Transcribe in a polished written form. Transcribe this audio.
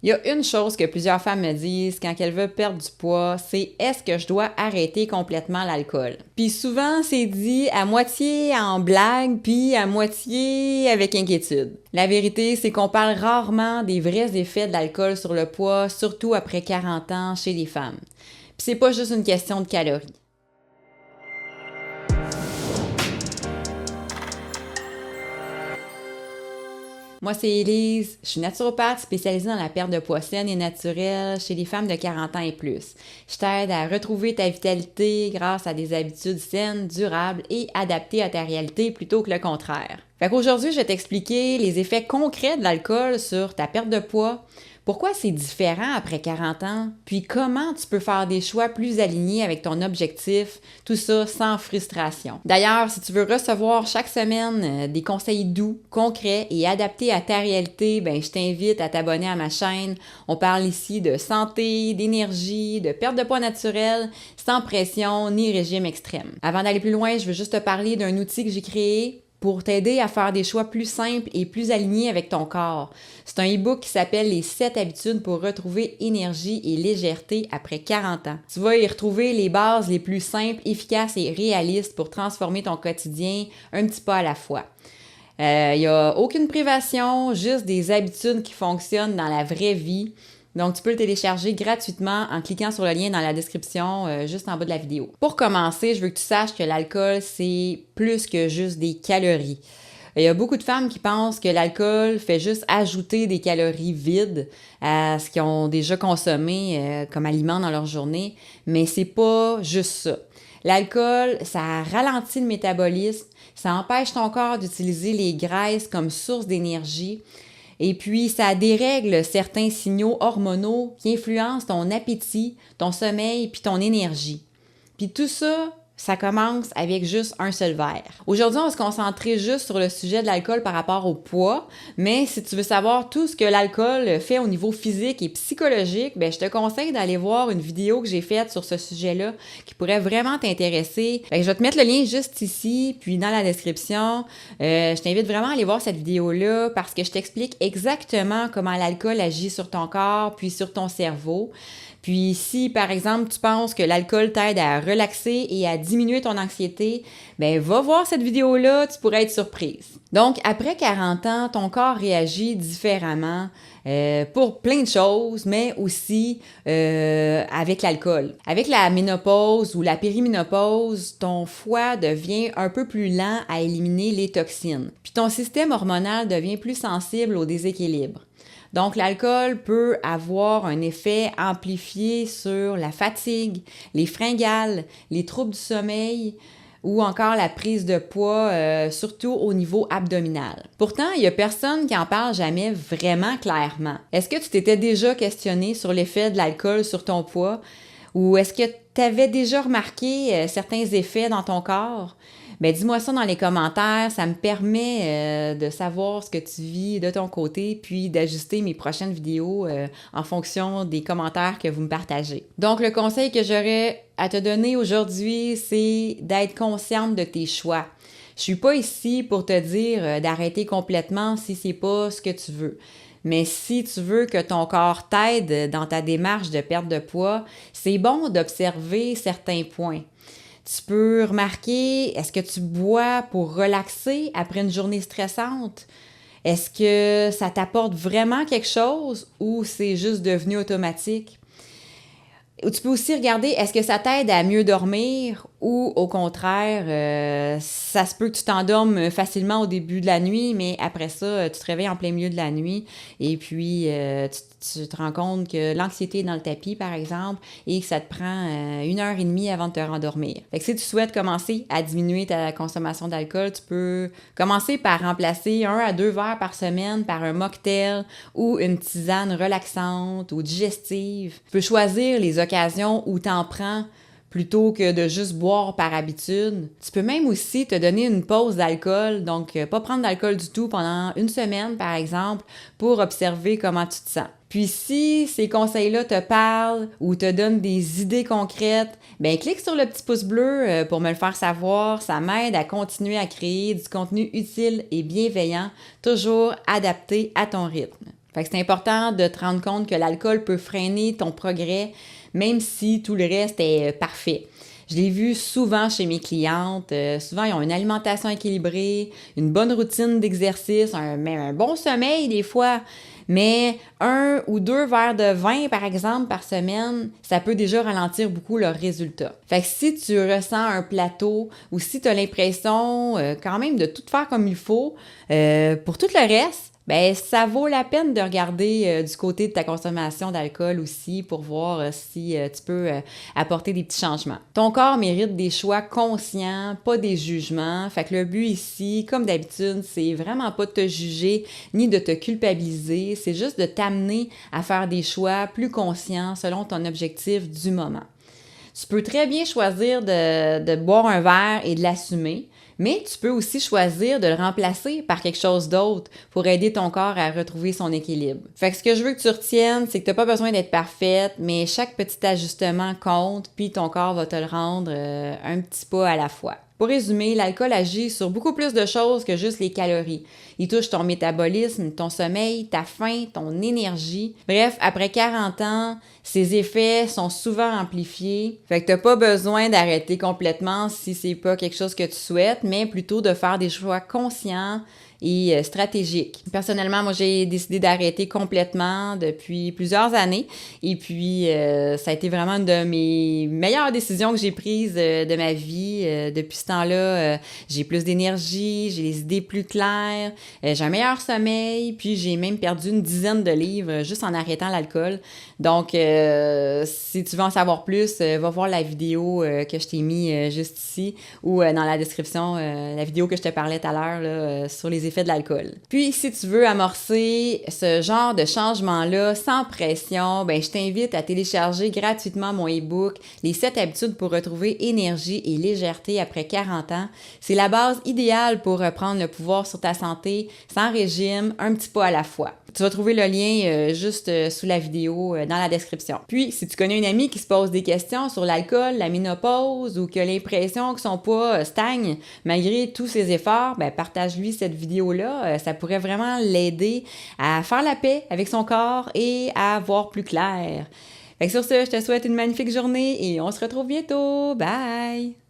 Il y a une chose que plusieurs femmes me disent quand elles veulent perdre du poids, c'est est-ce que je dois arrêter complètement l'alcool? Puis souvent, c'est dit à moitié en blague, puis à moitié avec inquiétude. La vérité, c'est qu'on parle rarement des vrais effets de l'alcool sur le poids, surtout après 40 ans chez les femmes. Puis c'est pas juste une question de calories. Moi, c'est Élise, je suis naturopathe spécialisée dans la perte de poids saine et naturelle chez les femmes de 40 ans et plus. Je t'aide à retrouver ta vitalité grâce à des habitudes saines, durables et adaptées à ta réalité plutôt que le contraire. Fait qu'aujourd'hui, je vais t'expliquer les effets concrets de l'alcool sur ta perte de poids, pourquoi c'est différent après 40 ans, puis comment tu peux faire des choix plus alignés avec ton objectif, tout ça sans frustration. D'ailleurs, si tu veux recevoir chaque semaine des conseils doux, concrets et adaptés à ta réalité, je t'invite à t'abonner à ma chaîne. On parle ici de santé, d'énergie, de perte de poids naturelle, sans pression ni régime extrême. Avant d'aller plus loin, je veux juste te parler d'un outil que j'ai créé pour t'aider à faire des choix plus simples et plus alignés avec ton corps. C'est un e-book qui s'appelle « Les 7 habitudes pour retrouver énergie et légèreté après 40 ans ». Tu vas y retrouver les bases les plus simples, efficaces et réalistes pour transformer ton quotidien un petit pas à la fois. Il n'y a aucune privation, juste des habitudes qui fonctionnent dans la vraie vie. Donc, tu peux le télécharger gratuitement en cliquant sur le lien dans la description, juste en bas de la vidéo. Pour commencer, je veux que tu saches que l'alcool, c'est plus que juste des calories. Il y a beaucoup de femmes qui pensent que l'alcool fait juste ajouter des calories vides à ce qu'ils ont déjà consommé comme aliment dans leur journée, mais c'est pas juste ça. L'alcool, ça ralentit le métabolisme, ça empêche ton corps d'utiliser les graisses comme source d'énergie. Et puis, ça dérègle certains signaux hormonaux qui influencent ton appétit, ton sommeil puis ton énergie. Puis tout ça, ça commence avec juste un seul verre. Aujourd'hui, on va se concentrer juste sur le sujet de l'alcool par rapport au poids, mais si tu veux savoir tout ce que l'alcool fait au niveau physique et psychologique, je te conseille d'aller voir une vidéo que j'ai faite sur ce sujet-là qui pourrait vraiment t'intéresser. Je vais te mettre le lien juste ici, puis dans la description. Je t'invite vraiment à aller voir cette vidéo-là parce que je t'explique exactement comment l'alcool agit sur ton corps puis sur ton cerveau. Puis si, par exemple, tu penses que l'alcool t'aide à relaxer et à diminuer ton anxiété, va voir cette vidéo-là, tu pourrais être surprise. Donc, après 40 ans, ton corps réagit différemment pour plein de choses, mais aussi avec l'alcool. Avec la ménopause ou la périménopause, ton foie devient un peu plus lent à éliminer les toxines. Puis ton système hormonal devient plus sensible au déséquilibre. Donc, l'alcool peut avoir un effet amplifié sur la fatigue, les fringales, les troubles du sommeil ou encore la prise de poids, surtout au niveau abdominal. Pourtant, il n'y a personne qui en parle jamais vraiment clairement. Est-ce que tu t'étais déjà questionné sur l'effet de l'alcool sur ton poids? Ou est-ce que tu avais déjà remarqué certains effets dans ton corps? Dis-moi ça dans les commentaires, ça me permet de savoir ce que tu vis de ton côté, puis d'ajuster mes prochaines vidéos en fonction des commentaires que vous me partagez. Donc, le conseil que j'aurais à te donner aujourd'hui, c'est d'être consciente de tes choix. Je suis pas ici pour te dire d'arrêter complètement si c'est pas ce que tu veux. Mais si tu veux que ton corps t'aide dans ta démarche de perte de poids, c'est bon d'observer certains points. Tu peux remarquer, est-ce que tu bois pour relaxer après une journée stressante? Est-ce que ça t'apporte vraiment quelque chose ou c'est juste devenu automatique? Tu peux aussi regarder, est-ce que ça t'aide à mieux dormir ou au contraire, ça se peut que tu t'endormes facilement au début de la nuit, mais après ça, tu te réveilles en plein milieu de la nuit et puis tu te rends compte que l'anxiété est dans le tapis, par exemple, et que ça te prend 1h30 avant de te rendormir. Fait que si tu souhaites commencer à diminuer ta consommation d'alcool, tu peux commencer par remplacer 1 à 2 verres par semaine par un mocktail ou une tisane relaxante ou digestive. Tu peux choisir les occasions où tu en prends plutôt que de juste boire par habitude. Tu peux même aussi te donner une pause d'alcool, donc pas prendre d'alcool du tout pendant 1 semaine, par exemple, pour observer comment tu te sens. Puis si ces conseils-là te parlent ou te donnent des idées concrètes, clique sur le petit pouce bleu pour me le faire savoir. Ça m'aide à continuer à créer du contenu utile et bienveillant, toujours adapté à ton rythme. Fait que c'est important de te rendre compte que l'alcool peut freiner ton progrès, même si tout le reste est parfait. Je l'ai vu souvent chez mes clientes. Souvent, ils ont une alimentation équilibrée, une bonne routine d'exercice, même un bon sommeil des fois. Mais 1 ou 2 verres de vin, par exemple, par semaine, ça peut déjà ralentir beaucoup leurs résultats. Fait que si tu ressens un plateau ou si tu as l'impression quand même de tout faire comme il faut, pour tout le reste, ben ça vaut la peine de regarder du côté de ta consommation d'alcool aussi pour voir si tu peux apporter des petits changements. Ton corps mérite des choix conscients, pas des jugements. Fait que le but ici, comme d'habitude, c'est vraiment pas de te juger ni de te culpabiliser, c'est juste de t'amener à faire des choix plus conscients selon ton objectif du moment. Tu peux très bien choisir de boire un verre et de l'assumer, mais tu peux aussi choisir de le remplacer par quelque chose d'autre pour aider ton corps à retrouver son équilibre. Fait que ce que je veux que tu retiennes, c'est que tu n'as pas besoin d'être parfaite, mais chaque petit ajustement compte, puis ton corps va te le rendre un petit pas à la fois. Pour résumer, l'alcool agit sur beaucoup plus de choses que juste les calories. Il touche ton métabolisme, ton sommeil, ta faim, ton énergie. Bref, après 40 ans, ses effets sont souvent amplifiés. Fait que t'as pas besoin d'arrêter complètement si c'est pas quelque chose que tu souhaites, mais plutôt de faire des choix conscients et stratégiques. Personnellement, moi, j'ai décidé d'arrêter complètement depuis plusieurs années. Et puis, ça a été vraiment une de mes meilleures décisions que j'ai prises de ma vie. Depuis ce temps-là, j'ai plus d'énergie, j'ai les idées plus claires, j'ai un meilleur sommeil, puis j'ai même perdu une dizaine de livres juste en arrêtant l'alcool. Donc, si tu veux en savoir plus, va voir la vidéo que je t'ai mis juste ici ou dans la description, la vidéo que je te parlais tout à l'heure là, sur les effets de l'alcool. Puis, si tu veux amorcer ce genre de changement-là sans pression, ben je t'invite à télécharger gratuitement mon e-book « Les 7 habitudes pour retrouver énergie et légèreté après 40 ans ». C'est la base idéale pour reprendre le pouvoir sur ta santé, sans régime, un petit pas à la fois. Tu vas trouver le lien juste sous la vidéo dans la description. Puis, si tu connais une amie qui se pose des questions sur l'alcool, la ménopause ou qui a l'impression que son poids stagne malgré tous ses efforts, ben partage-lui cette vidéo-là. Ça pourrait vraiment l'aider à faire la paix avec son corps et à voir plus clair. Fait que sur ce, je te souhaite une magnifique journée et on se retrouve bientôt. Bye!